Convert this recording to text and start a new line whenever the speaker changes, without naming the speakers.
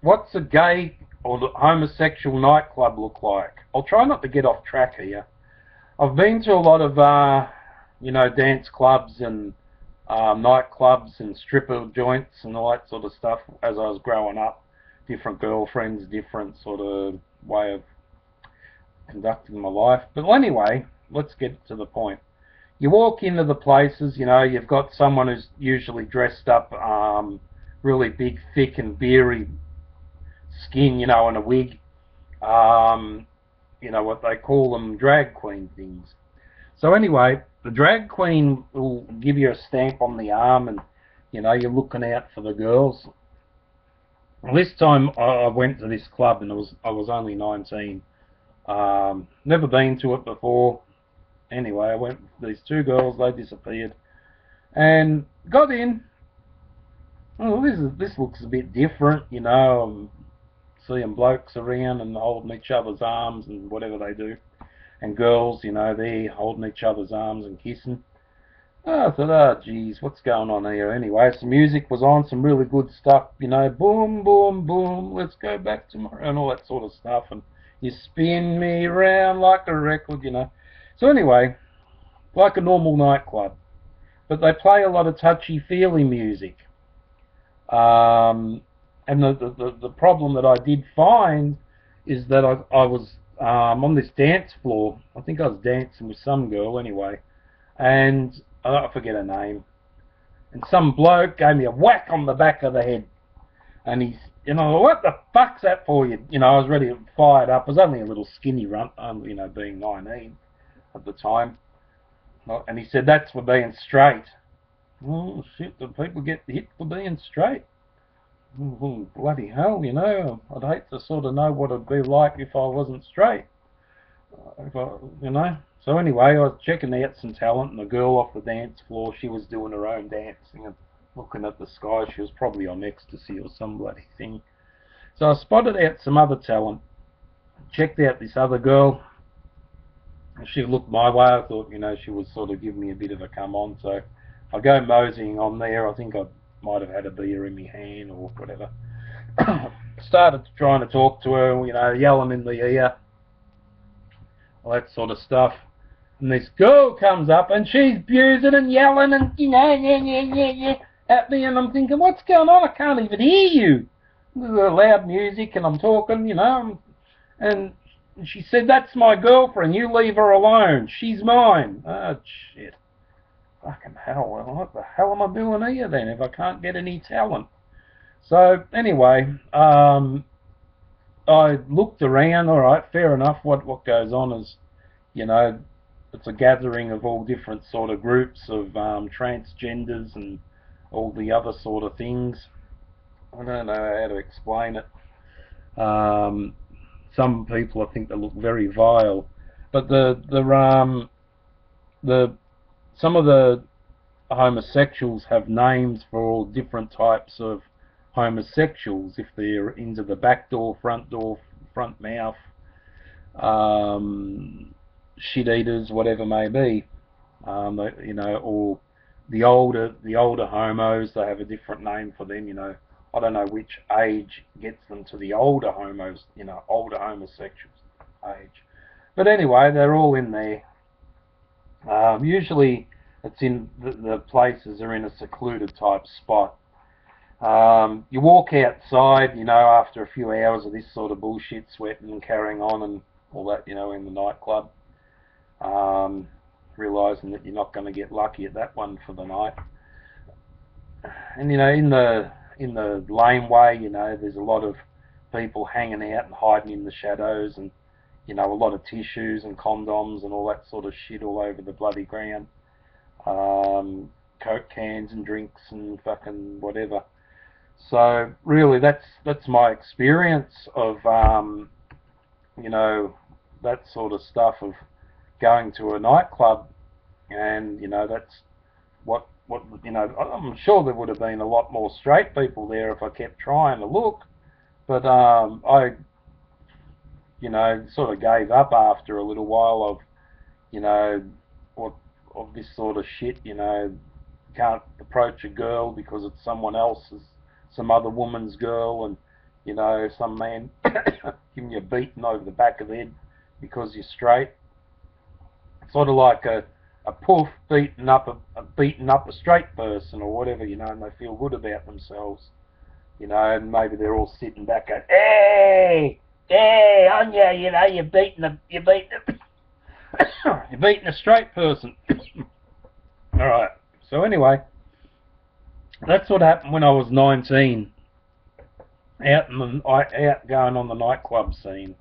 What's a gay or homosexual nightclub look like? I'll try not to get off track here. I've been to a lot of, dance clubs and nightclubs and stripper joints and all that sort of stuff as I was growing up. Different girlfriends, different sort of way of conducting my life. But anyway, let's get to the point. You walk into the places, you've got someone who's usually dressed up, really big, thick and beery skin, and a wig. What they call them, drag queen things. So anyway, the drag queen will give you a stamp on the arm, and you're looking out for the girls. Well, this time I went to this club, and I was only 19. Never been to it before. Anyway, I went with these two girls. They disappeared, and got in. Oh, this looks a bit different, I'm seeing blokes around and holding each other's arms and whatever they do, and girls, they're holding each other's arms and kissing. I thought, oh, geez, what's going on here? Anyway, some music was on, some really good stuff, boom, boom, boom, let's go back tomorrow, and all that sort of stuff, and you spin me round like a record. So anyway, like a normal nightclub, but they play a lot of touchy-feely music. And the problem that I did find is that I was on this dance floor. I think I was dancing with some girl anyway, and I forget her name. And some bloke gave me a whack on the back of the head, and he's, what the fuck's that for you? I was ready to fire it up. I was only a little skinny runt, being 19 at the time. And he said, that's for being straight. Oh shit, do people get hit for being straight? Oh, bloody hell, I'd hate to sort of know what it'd be like if I wasn't straight. So anyway, I was checking out some talent, and the girl off the dance floor, she was doing her own dancing and looking at the sky. She was probably on ecstasy or some bloody thing. So I spotted out some other talent, checked out this other girl. She looked my way. I thought, she was sort of giving me a bit of a come on. So I go moseying on there. I think I might have had a beer in my hand or whatever. Started trying to talk to her, yelling in the ear, all that sort of stuff. And this girl comes up and she's abusing and yelling and, at me. And I'm thinking, what's going on? I can't even hear you. There's loud music and I'm talking, and she said, that's my girlfriend. You leave her alone. She's mine. Oh, shit. Fucking hell. Well, what the hell am I doing here then if I can't get any talent? So, anyway, I looked around. All right, fair enough. What goes on is, it's a gathering of all different sort of groups of transgenders and all the other sort of things. I don't know how to explain it. Some people, I think, they look very vile, but some of the homosexuals have names for all different types of homosexuals. If they're into the back door, front mouth, shit eaters, whatever may be, or the older homos, they have a different name for them. I don't know which age gets them to the older homos, older homosexuals age. But anyway, they're all in there. Usually it's in the places are in a secluded type spot. You walk outside, after a few hours of this sort of bullshit, sweating and carrying on and all that, in the nightclub, realising that you're not going to get lucky at that one for the night. And, in the laneway, there's a lot of people hanging out and hiding in the shadows, and, a lot of tissues and condoms and all that sort of shit all over the bloody ground. Coke cans and drinks and fucking whatever. So really, that's my experience of, that sort of stuff of going to a nightclub, and, that's what I'm sure there would have been a lot more straight people there if I kept trying to look, but I sort of gave up after a little while of of this sort of shit. Can't approach a girl because it's someone else's, some other woman's girl, and You know, some man giving you a beating over the back of the head because you're straight. Sort of like a poof beating up a straight person or whatever, you know, and they feel good about themselves, you know, and maybe they're all sitting back going, hey, hey, on you know, you're beating you're beating a straight person. All right. So anyway, that's what happened when I was 19, out going on the nightclub scene.